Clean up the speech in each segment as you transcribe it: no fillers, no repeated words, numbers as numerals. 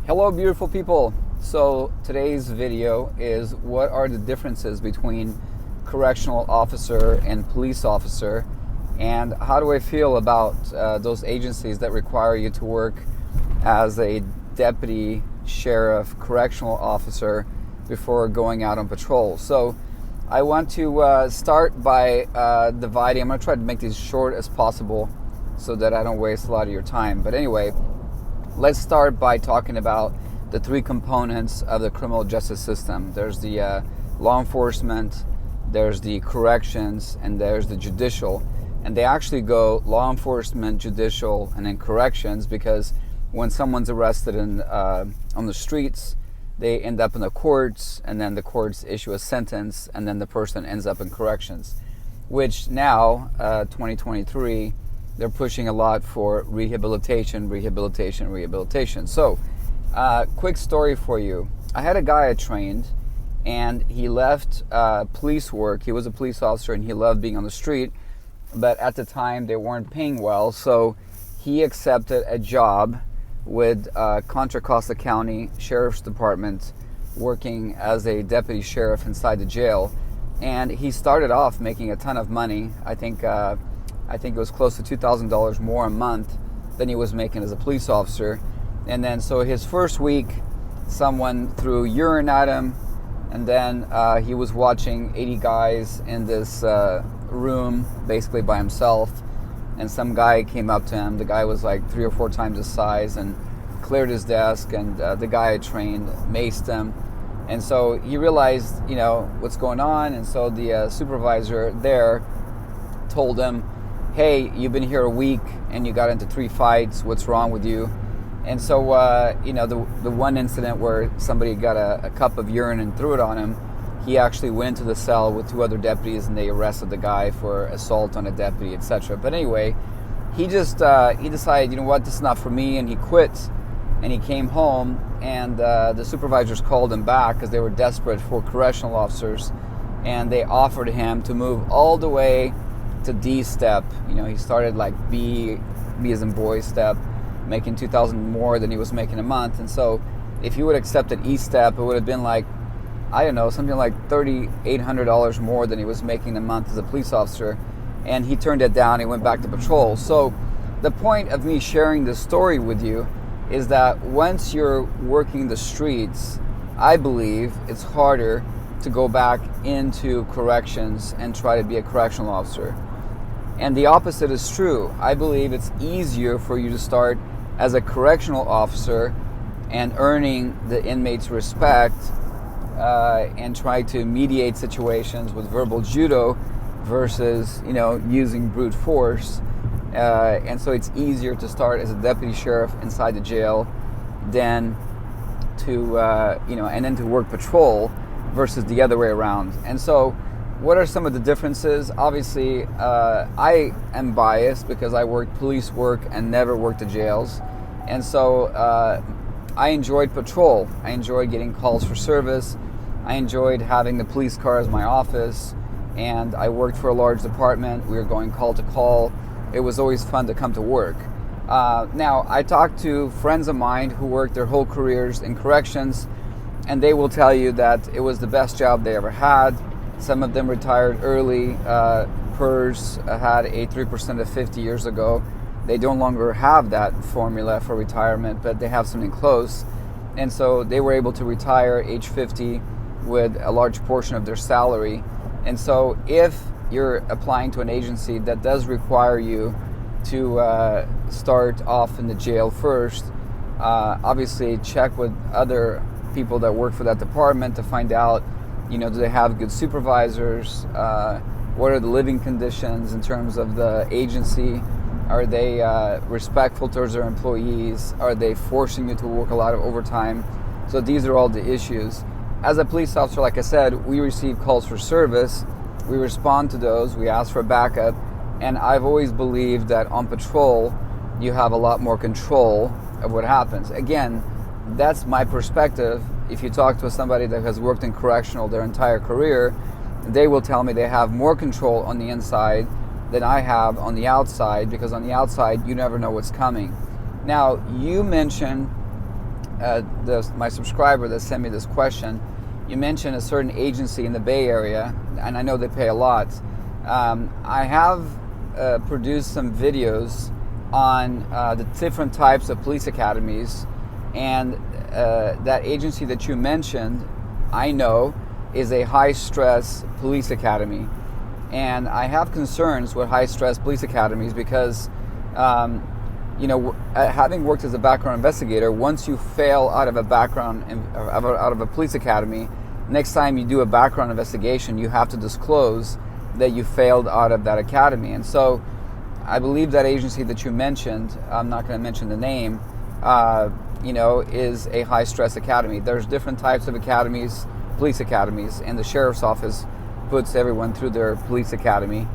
Hello beautiful people. So today's video is what are the differences between correctional officer and police officer, and how do I feel about those agencies that require you to work as a deputy sheriff correctional officer before going out on patrol. So I want to start by dividing. I'm going to try to make these short as possible so that I don't waste a lot of your time. But anyway, let's start by talking about the three components of the criminal justice system. There's the law enforcement, there's the corrections, and there's the judicial. And they actually go law enforcement, judicial, and then corrections, because when someone's arrested on the streets, they end up in the courts, and then the courts issue a sentence, and then the person ends up in corrections, which now, 2023, they're pushing a lot for rehabilitation. So, quick story for you. I had a guy I trained, and he left police work. He was a police officer, and he loved being on the street, but at the time, they weren't paying well, so he accepted a job with Contra Costa County Sheriff's Department, working as a deputy sheriff inside the jail. And he started off making a ton of money. I think it was close to $2,000 more a month than he was making as a police officer. And then so his first week, someone threw urine at him, and then he was watching 80 guys in this room basically by himself, and some guy came up to him. The guy was like 3 or 4 times his size and cleared his desk, and the guy I trained maced him. And so he realized, what's going on, and so the supervisor there told him, hey, you've been here a week and you got into 3 fights, what's wrong with you? And so, the one incident where somebody got a cup of urine and threw it on him, he actually went into the cell with 2 other deputies, and they arrested the guy for assault on a deputy, etc. But anyway, he decided, you know what, this is not for me, and he quit. And he came home, and the supervisors called him back because they were desperate for correctional officers, and they offered him to move all the way to D step. He started like B as in boy step, making $2,000 more than he was making a month. And so if he would have accepted E step, it would have been like, I don't know, something like $3,800 more than he was making a month as a police officer. And he turned it down. He went back to patrol. So the point of me sharing this story with you is that once you're working the streets, I believe it's harder to go back into corrections and try to be a correctional officer. And the opposite is true. I believe it's easier for you to start as a correctional officer and earning the inmates' respect and try to mediate situations with verbal judo versus, using brute force. And so it's easier to start as a deputy sheriff inside the jail than to, and then to work patrol versus the other way around. And so what are some of the differences? Obviously, I am biased because I worked police work and never worked the jails. And so I enjoyed patrol. I enjoyed getting calls for service. I enjoyed having the police car as my office. And I worked for a large department. We were going call to call. It was always fun to come to work. Now, I talked to friends of mine who worked their whole careers in corrections, and they will tell you that it was the best job they ever had. Some of them retired early. PERS had a 3% of 50 years ago. They no longer have that formula for retirement, but they have something close. And so they were able to retire age 50 with a large portion of their salary. And so if you're applying to an agency that does require you to start off in the jail first, obviously check with other people that work for that department to find out, do they have good supervisors? What are the living conditions in terms of the agency? Are they respectful towards their employees? Are they forcing you to work a lot of overtime? So these are all the issues. As a police officer, like I said, we receive calls for service. We respond to those. We ask for backup. And I've always believed that on patrol, you have a lot more control of what happens. Again, that's my perspective. If you talk to somebody that has worked in correctional their entire career, they will tell me they have more control on the inside than I have on the outside, because on the outside, you never know what's coming. Now, you mentioned my subscriber that sent me this question, you mentioned a certain agency in the Bay Area, and I know they pay a lot. I have produced some videos on the different types of police academies, and that agency that you mentioned, I know, is a high-stress police academy. And I have concerns with high-stress police academies because, having worked as a background investigator, once you fail out of a police academy, next time you do a background investigation, you have to disclose that you failed out of that academy. And so I believe that agency that you mentioned, I'm not going to mention the name, is a high-stress academy. There's different types of academies, police academies, and the sheriff's office puts everyone through their police academy.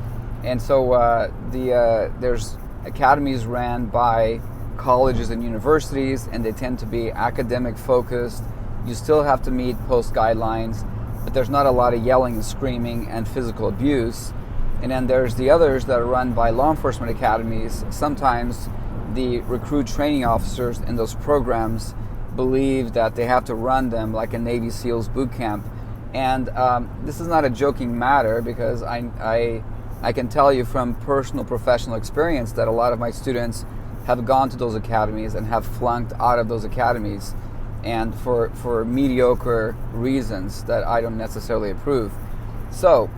And so there's academies ran by colleges and universities, and they tend to be academic focused. You still have to meet post guidelines, but there's not a lot of yelling and screaming and physical abuse. And then there's the others that are run by law enforcement academies. Sometimes the recruit training officers in those programs believe that they have to run them like a Navy SEALs boot camp. And this is not a joking matter, because I can tell you from personal professional experience that a lot of my students have gone to those academies and have flunked out of those academies, and for mediocre reasons that I don't necessarily approve. So,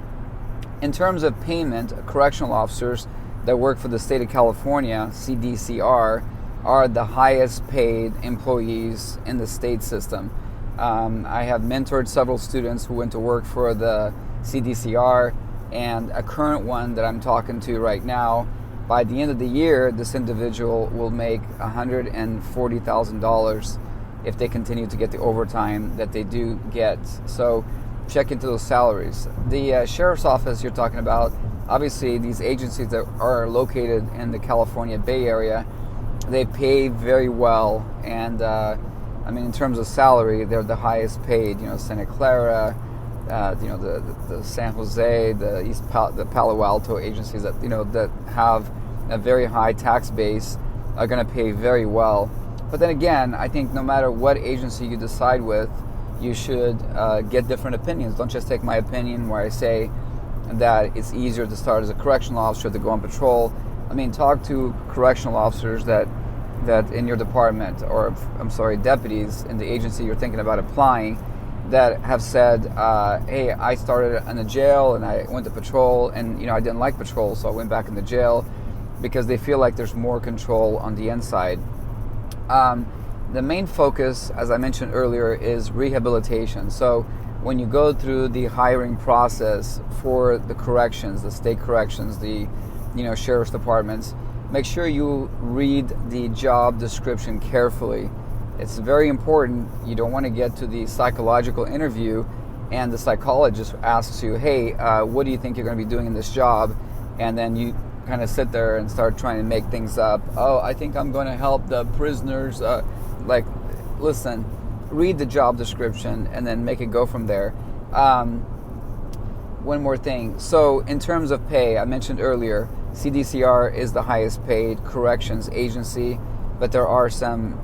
in terms of payment, correctional officers that work for the state of California, CDCR, are the highest paid employees in the state system. I have mentored several students who went to work for the CDCR, and a current one that I'm talking to right now, by the end of the year, this individual will make $140,000 if they continue to get the overtime that they do get. So check into those salaries. The sheriff's office you're talking about, obviously these agencies that are located in the California Bay Area, they pay very well. And in terms of salary, they're the highest paid. Santa Clara, the San Jose, the Palo Alto agencies that that have a very high tax base are going to pay very well. But then again, I think no matter what agency you decide with, you should get different opinions. Don't just take my opinion where I say that it's easier to start as a correctional officer to go on patrol. Talk to correctional officers that in your department, or deputies in the agency you're thinking about applying, that have said, hey, I started in a jail and I went to patrol, and I didn't like patrol, so I went back into jail, because they feel like there's more control on the inside. The main focus, as I mentioned earlier, is rehabilitation. So when you go through the hiring process for the corrections, the state corrections, the sheriff's departments, make sure you read the job description carefully. It's very important. You don't want to get to the psychological interview and the psychologist asks you, hey, what do you think you're going to be doing in this job? And then you kind of sit there and start trying to make things up. Oh, I think I'm going to help the prisoners. Listen, read the job description and then make it go from there. One more thing. So in terms of pay, I mentioned earlier, CDCR is the highest paid corrections agency, but there are some,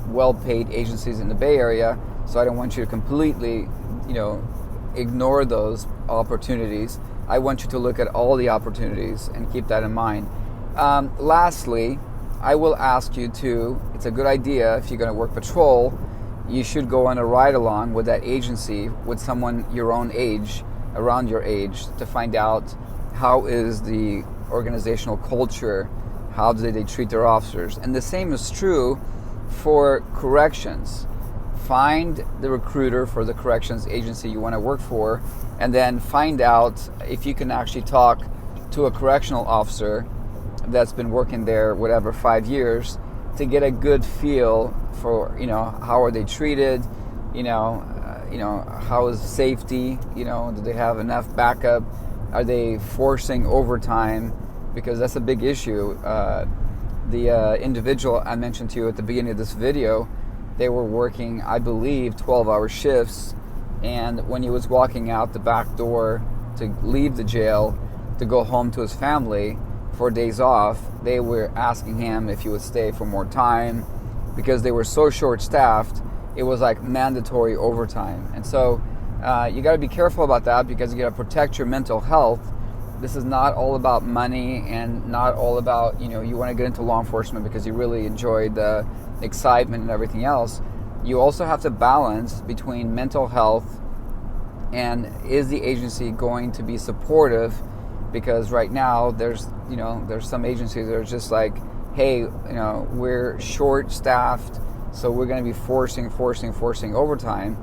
well-paid agencies in the Bay Area. So I don't want you to completely, ignore those opportunities. I want you to look at all the opportunities and keep that in mind. Lastly, I will ask you to, it's a good idea if you're going to work patrol, you should go on a ride-along with that agency with someone your own age, around your age, to find out how is the organizational culture, how do they treat their officers. And the same is true for corrections. Find the recruiter for the corrections agency you want to work for, and then find out if you can actually talk to a correctional officer that's been working there, 5 years, to get a good feel for, how are they treated, how is safety, do they have enough backup, are they forcing overtime, because that's a big issue. The individual I mentioned to you at the beginning of this video, they were working, I believe, 12-hour shifts, and when he was walking out the back door to leave the jail to go home to his family for days off, they were asking him if he would stay for more time, because they were so short-staffed, it was like mandatory overtime. And so you got to be careful about that, because you got to protect your mental health. This is not all about money, and not all about, you want to get into law enforcement because you really enjoy the excitement and everything else. You also have to balance between mental health and is the agency going to be supportive? Because right now there's some agencies that are just like, hey, we're short-staffed, so we're going to be forcing overtime.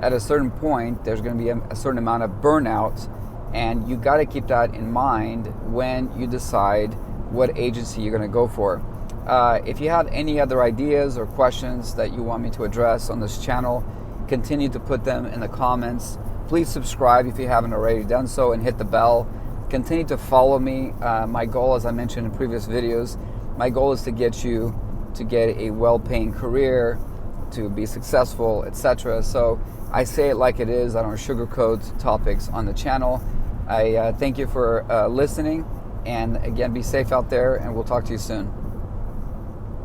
At a certain point, there's going to be a certain amount of burnout, and you got to keep that in mind when you decide what agency you're going to go for. If you have any other ideas or questions that you want me to address on this channel, continue to put them in the comments. Please subscribe if you haven't already done so, and hit the bell. Continue to follow me. My goal, as I mentioned in previous videos, my goal is to get you to get a well-paying career, to be successful, etc. So I say it like it is. I don't sugarcoat topics on the channel. I thank you for listening, and again, be safe out there, and we'll talk to you soon.